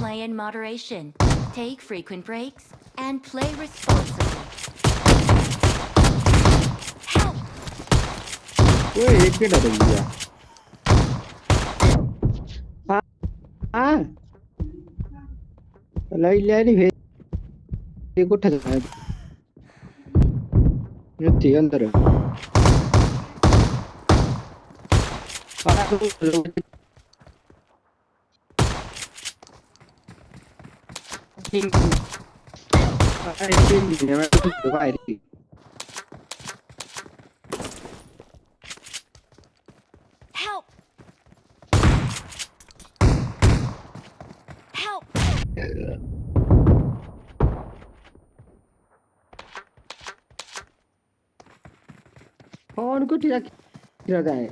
Play in moderation. Take frequent breaks and play responsibly. Help! ओए एक minute रुक जा। हाँ हाँ लाई ले नहीं भेज को ठग है ये अंदर हाँ तो अरे ठीक है मैं तो भाई Help! Help! कौन को ठीक रखा है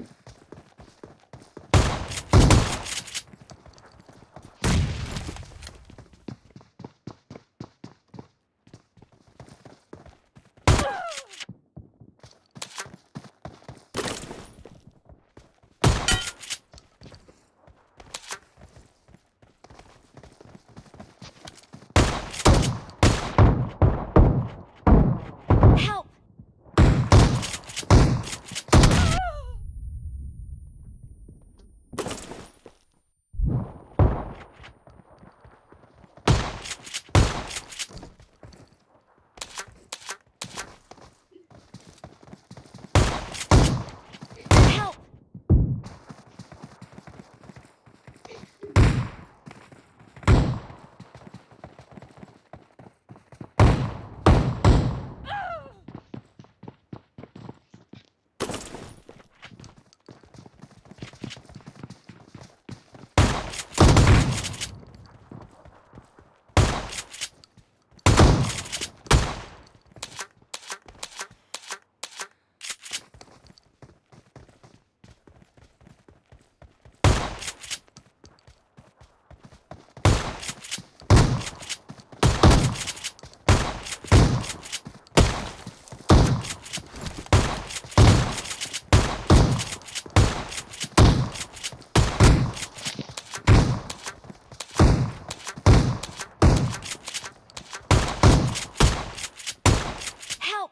Help! Help!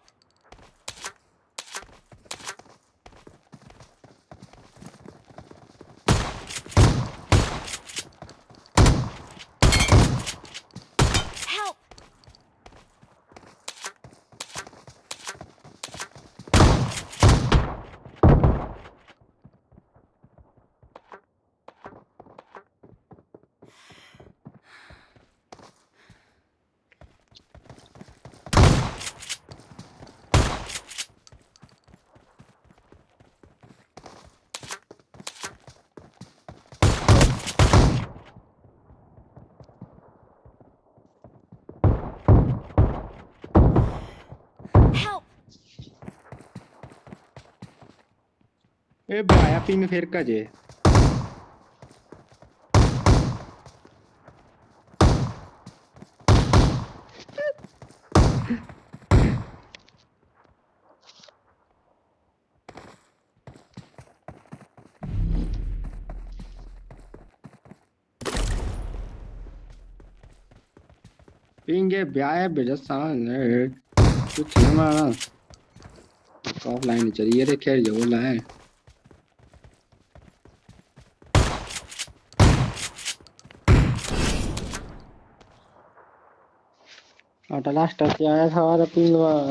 Help! Help! Help! ए भाया पिंग फिर का जे पिंग है ब्याह बेजसान है कुछ हमारा ऑफलाइन चलिए रे खैर जो बोला है लास्ट आया था और पिंग